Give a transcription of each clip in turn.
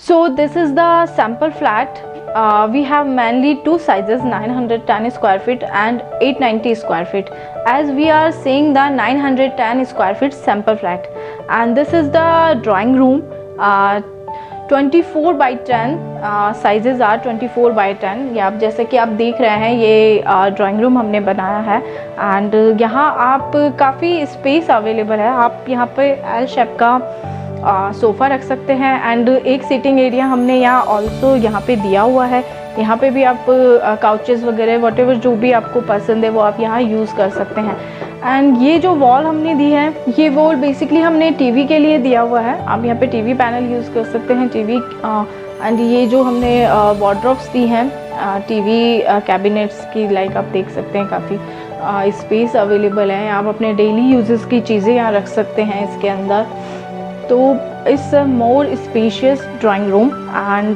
So this is the sample flat. We have mainly two sizes, 910 square feet and 890 square feet. As we are seeing the 910 square feet sample flat, and this is the drawing room. 24 by 10 sizes are 24 by 10। ये आप जैसे कि आप देख रहे हैं, ये drawing room हमने बनाया है। एंड यहाँ आप काफ़ी स्पेस अवेलेबल है। आप यहाँ पे एल शेप का सोफ़ा रख सकते हैं। एंड एक सीटिंग एरिया हमने यहाँ ऑल्सो यहाँ पे दिया हुआ है। यहाँ पे भी आप काउचेस वगैरह वॉटेवर जो भी आपको पसंद है वो आप यहाँ यूज़ कर सकते हैं। एंड ये जो वॉल हमने दी है, ये वॉल बेसिकली हमने टीवी के लिए दिया हुआ है। आप यहाँ पे टीवी पैनल यूज़ कर सकते हैं, टीवी। एंड ये जो हमने वार्डरोब्स दी हैं टीवी कैबिनेट्स की, लाइक आप देख सकते हैं काफ़ी स्पेस अवेलेबल है। आप अपने डेली यूजेस की चीज़ें यहाँ रख सकते हैं इसके अंदर। तो it's more spacious drawing room. And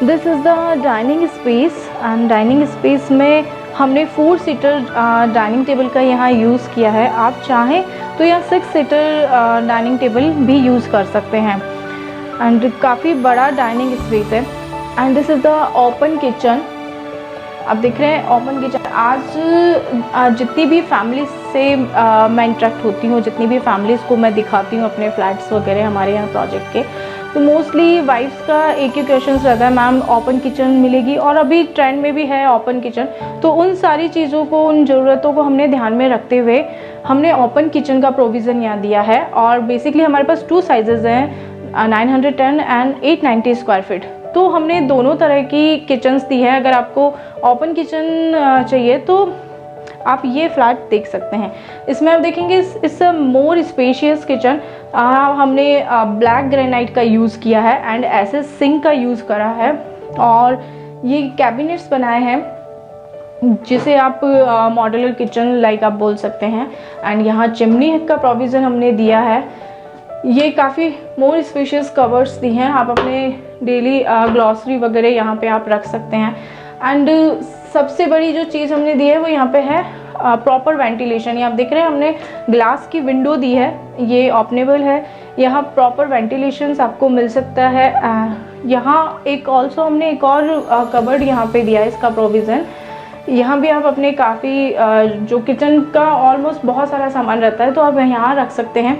this is the dining space. And dining space में हमने 4 सीटर डाइनिंग टेबल का यहाँ यूज़ किया है। आप चाहें तो यहाँ 6 सीटर डाइनिंग टेबल भी यूज़ कर सकते हैं। एंड काफ़ी बड़ा डाइनिंग स्पेस है। And this is the open kitchen. आप देख रहे हैं ओपन किचन। आज जितनी भी फैमिली से मैं इंटरेक्ट होती हूँ, जितनी भी फैमिलीज़ को मैं दिखाती हूँ अपने फ्लैट्स वगैरह हमारे यहाँ प्रोजेक्ट के, तो मोस्टली वाइफ्स का एक ही क्वेश्चन रहता है, मैम ओपन किचन मिलेगी। और अभी ट्रेंड में भी है ओपन किचन। तो उन सारी चीज़ों को, उन ज़रूरतों को हमने ध्यान में रखते हुए हमने ओपन किचन का प्रोविज़न यहाँ दिया है। और बेसिकली हमारे पास 2 साइजेज़ हैं, 910 एंड 890 स्क्वायर फीट। तो हमने दोनों तरह की किचन्स दी है। अगर आपको ओपन किचन चाहिए तो आप ये फ्लैट देख सकते हैं। इसमें आप देखेंगे इस मोर स्पेशियस किचन। हमने ब्लैक ग्रेनाइट का यूज़ किया है एंड ऐसे सिंक का यूज़ करा है। और ये कैबिनेट्स बनाए हैं जिसे आप मॉड्यूलर किचन लाइक आप बोल सकते हैं। एंड यहाँ चिमनी का प्रोविज़न हमने दिया है। ये काफ़ी मोर स्पेशियस कवर्स दी हैं। आप अपने डेली ग्लॉसरी वगैरह यहाँ पे आप रख सकते हैं। एंड सबसे बड़ी जो चीज़ हमने दी है वो यहाँ पे है प्रॉपर वेंटिलेशन। ये आप देख रहे हैं हमने ग्लास की विंडो दी है, ये ओपनेबल है। यहाँ प्रॉपर वेंटिलेशन आपको मिल सकता है। यहाँ एक ऑल्सो हमने एक और कबर्ड यहाँ पे दिया है, इसका प्रोविज़न। यहाँ भी आप अपने काफ़ी जो किचन का ऑलमोस्ट बहुत सारा सामान रहता है तो आप यहाँ रख सकते हैं।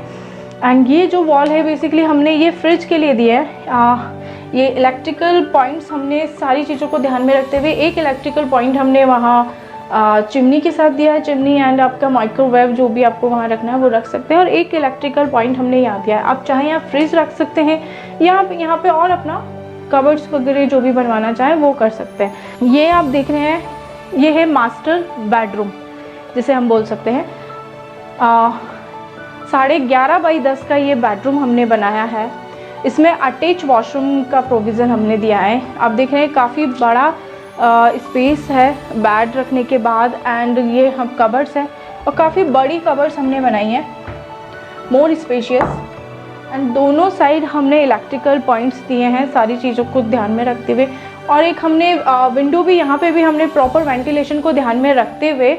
एंड ये जो वॉल है बेसिकली हमने ये फ्रिज के लिए दिया है। ये इलेक्ट्रिकल पॉइंट्स हमने सारी चीज़ों को ध्यान में रखते हुए एक इलेक्ट्रिकल पॉइंट हमने वहाँ चिमनी के साथ दिया है। चिमनी एंड आपका माइक्रोवेव जो भी आपको वहाँ रखना है वो रख सकते हैं। और एक इलेक्ट्रिकल पॉइंट हमने यहाँ दिया है। आप चाहें यहाँ फ्रिज रख सकते हैं या आप यहाँ पे और अपना कबर्ड्स वगैरह जो भी बनवाना चाहें वो कर सकते हैं। ये आप देख रहे हैं, ये है मास्टर बेडरूम जिसे हम बोल सकते हैं। 11.5 बाई 10 का ये बेडरूम हमने बनाया है। इसमें अटैच वॉशरूम का प्रोविज़न हमने दिया है। आप देख रहे हैं काफ़ी बड़ा स्पेस है बेड रखने के बाद। एंड ये हम कबर्ड्स हैं और काफ़ी बड़ी कबर्ड्स हमने बनाई हैं, मोर स्पेशियस। एंड दोनों साइड हमने इलेक्ट्रिकल पॉइंट्स दिए हैं सारी चीज़ों को ध्यान में रखते हुए। और एक हमने विंडो भी, यहाँ पे भी हमने प्रॉपर वेंटिलेशन को ध्यान में रखते हुए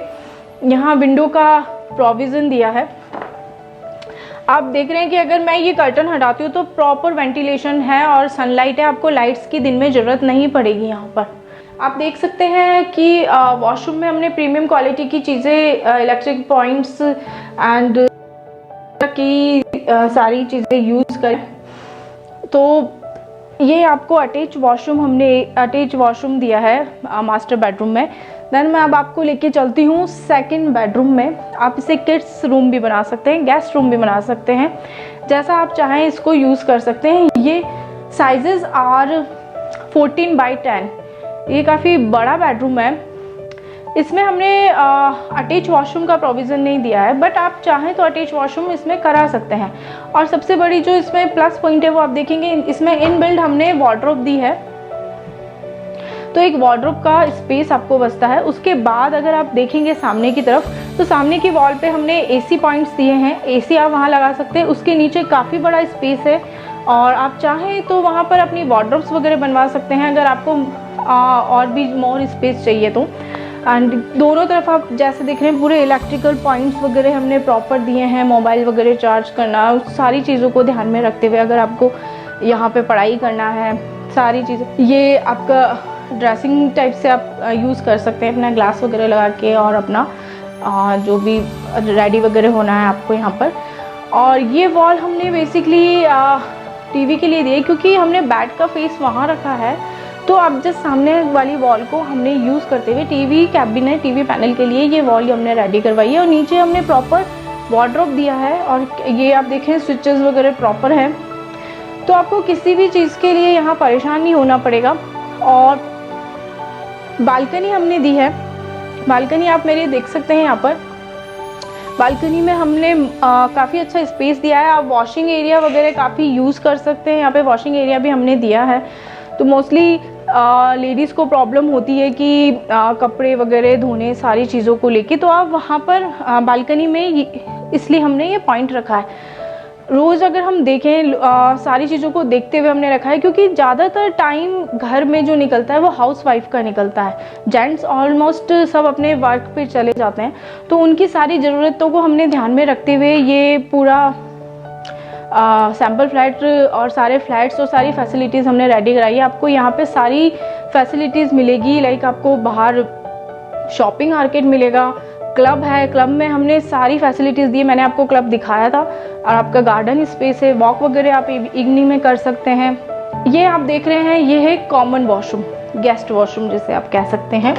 यहाँ विंडो का प्रोविज़न दिया है। आप देख रहे हैं कि अगर मैं ये कर्टन हटाती हूँ तो प्रॉपर वेंटिलेशन है और सनलाइट है। आपको लाइट्स की दिन में ज़रूरत नहीं पड़ेगी। यहाँ पर आप देख सकते हैं कि वॉशरूम में हमने प्रीमियम क्वालिटी की चीज़ें, इलेक्ट्रिक पॉइंट्स एंड की सारी चीज़ें यूज़ करें। तो ये आपको अटैच वॉशरूम दिया है मास्टर बेडरूम में। देन मैं अब आपको लेके चलती हूँ सेकंड बेडरूम में। आप इसे किड्स रूम भी बना सकते हैं, गेस्ट रूम भी बना सकते हैं, जैसा आप चाहें इसको यूज़ कर सकते हैं। ये साइजेस आर 14 बाई 10। ये काफ़ी बड़ा बेडरूम है। इसमें हमने अटैच वॉशरूम का प्रोविज़न नहीं दिया है, बट आप चाहें तो अटैच वॉशरूम इसमें करा सकते हैं। और सबसे बड़ी जो इसमें प्लस पॉइंट है वो आप देखेंगे, इसमें इनबिल्ट हमने वार्डरोब दी है। तो एक वार्डरोब का स्पेस आपको बचता है। उसके बाद अगर आप देखेंगे सामने की तरफ, तो सामने की वॉल पे हमने एसी पॉइंट्स दिए हैं। एसी आप वहाँ लगा सकते हैं। उसके नीचे काफ़ी बड़ा स्पेस है और आप चाहें तो वहाँ पर अपनी वार्डरोब्स वगैरह बनवा सकते हैं अगर आपको और भी मोर स्पेस चाहिए तो। एंड दोनों तरफ आप जैसे देख रहे हैं पूरे इलेक्ट्रिकल पॉइंट्स वगैरह हमने प्रॉपर दिए हैं। मोबाइल वगैरह चार्ज करना, सारी चीज़ों को ध्यान में रखते हुए अगर आपको यहाँ पे पढ़ाई करना है, सारी चीज़ें। ये आपका ड्रेसिंग टाइप से आप यूज़ कर सकते हैं अपना ग्लास वगैरह लगा के, और अपना जो भी रेडी वगैरह होना है आपको यहाँ पर। और ये वॉल हमने बेसिकली टीवी के लिए दिए, क्योंकि हमने बेड का फेस वहाँ रखा है, तो अब जस्ट सामने वाली वॉल को हमने यूज़ करते हुए टीवी कैबिनेट, टीवी पैनल के लिए ये वॉल हमने रेडी करवाई है। और नीचे हमने प्रॉपर वार्डरोब दिया है, और ये आप देखें स्विचेस वगैरह प्रॉपर हैं, तो आपको किसी भी चीज़ के लिए यहाँ परेशान नहीं होना पड़ेगा। और बालकनी हमने दी है, बालकनी आप मेरे देख सकते हैं। यहाँ पर बालकनी में हमने काफ़ी अच्छा स्पेस दिया है, आप वॉशिंग एरिया वगैरह काफ़ी यूज़ कर सकते हैं। यहाँ पे वॉशिंग एरिया भी हमने दिया है। तो मोस्टली लेडीज़ को प्रॉब्लम होती है कि कपड़े वगैरह धोने, सारी चीज़ों को लेके, तो आप वहाँ पर बालकनी में इसलिए हमने ये पॉइंट रखा है। रोज़ अगर हम देखें सारी चीज़ों को देखते हुए हमने रखा है, क्योंकि ज़्यादातर टाइम घर में जो निकलता है वो हाउस वाइफ का निकलता है। जेंट्स ऑलमोस्ट सब अपने वर्क पे चले जाते हैं, तो उनकी सारी ज़रूरतों को हमने ध्यान में रखते हुए ये पूरा सैम्पल फ्लैट और सारे फ्लैट्स और सारी फैसिलिटीज़ हमने रेडी कराई है। आपको यहाँ पे सारी फैसिलिटीज़ मिलेगी, लाइक आपको बाहर शॉपिंग मार्केट मिलेगा, क्लब है, क्लब में हमने सारी फैसिलिटीज़ दी। मैंने आपको क्लब दिखाया था। और आपका गार्डन स्पेस है, वॉक वगैरह आप इवनिंग में कर सकते हैं। ये आप देख रहे हैं, ये है कॉमन वॉशरूम, गेस्ट वॉशरूम जिसे आप कह सकते हैं।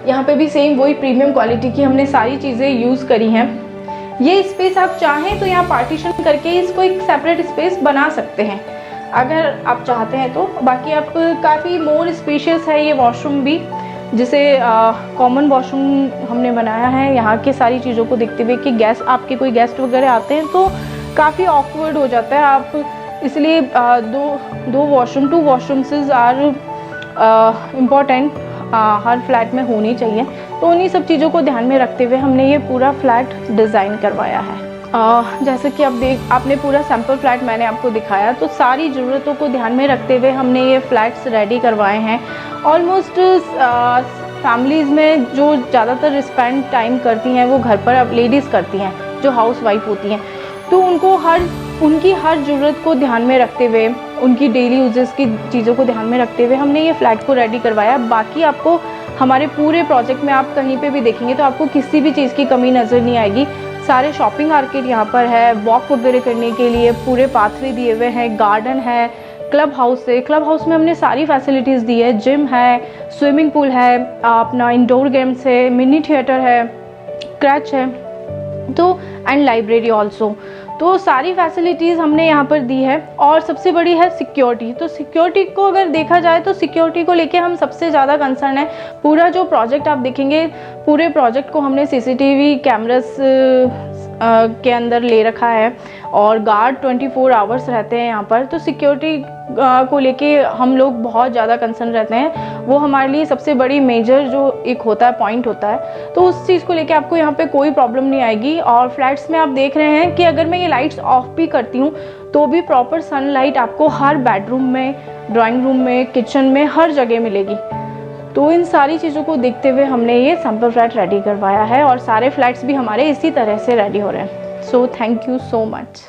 यहाँ पे भी सेम वही प्रीमियम क्वालिटी की हमने सारी चीज़ें यूज़ करी हैं। ये स्पेस आप चाहें तो यहाँ पार्टीशन करके इसको एक सेपरेट स्पेस बना सकते हैं अगर आप चाहते हैं तो। बाकी आप काफ़ी मोर स्पेशियस है ये वॉशरूम भी, जिसे कॉमन वॉशरूम हमने बनाया है। यहाँ के सारी चीज़ों को देखते हुए कि आपके कोई गेस्ट वगैरह आते हैं तो काफ़ी ऑकवर्ड हो जाता है, आप इसलिए टू वॉशरूम्स आर इम्पॉर्टेंट, हर फ्लैट में होनी चाहिए। तो उन्हीं सब चीज़ों को ध्यान में रखते हुए हमने ये पूरा फ्लैट डिज़ाइन करवाया है। जैसे कि आपने पूरा सैम्पल फ्लैट मैंने आपको दिखाया, तो सारी ज़रूरतों को ध्यान में रखते हुए हमने ये फ्लैट्स रेडी करवाए हैं। ऑलमोस्ट फैमिलीज़ में जो ज़्यादातर स्पेंड टाइम करती हैं वो घर पर अब लेडीज़ करती हैं, जो हाउस वाइफ होती हैं, तो उनकी हर ज़रूरत को ध्यान में रखते हुए, उनकी डेली यूजेस की चीज़ों को ध्यान में रखते हुए हमने ये फ्लैट को रेडी करवाया। बाकी आपको हमारे पूरे प्रोजेक्ट में आप कहीं पे भी देखेंगे तो आपको किसी भी चीज़ की कमी नज़र नहीं आएगी। सारे शॉपिंग मार्केट यहाँ पर है, वॉक वगैरह करने के लिए पूरे पाथवे दिए हुए हैं, गार्डन है, क्लब हाउस है। क्लब हाउस में हमने सारी फैसिलिटीज़ दी है, जिम है, स्विमिंग पूल है, अपना इंडोर गेम्स है, मिनी थिएटर है, क्रैच है, तो एंड लाइब्रेरी ऑल्सो। तो सारी फैसिलिटीज़ हमने यहाँ पर दी है। और सबसे बड़ी है सिक्योरिटी। तो सिक्योरिटी को अगर देखा जाए तो सिक्योरिटी को लेके हम सबसे ज़्यादा कंसर्न है। पूरा जो प्रोजेक्ट आप देखेंगे, पूरे प्रोजेक्ट को हमने सीसीटीवी कैमरास के अंदर ले रखा है, और गार्ड 24 आवर्स रहते हैं यहाँ पर। तो सिक्योरिटी को लेके हम लोग बहुत ज़्यादा कंसर्न रहते हैं, वो हमारे लिए सबसे बड़ी मेजर जो एक होता है पॉइंट होता है। तो उस चीज़ को लेके आपको यहाँ पे कोई प्रॉब्लम नहीं आएगी। और फ्लैट्स में आप देख रहे हैं कि अगर मैं ये लाइट्स ऑफ भी करती हूँ तो भी प्रॉपर सनलाइट आपको हर बेडरूम में, ड्राइंग रूम में, किचन में, हर जगह मिलेगी। तो इन सारी चीज़ों को देखते हुए हमने ये सैम्पल फ्लैट रेडी करवाया है, और सारे फ्लैट्स भी हमारे इसी तरह से रेडी हो रहे हैं। So thank you so much.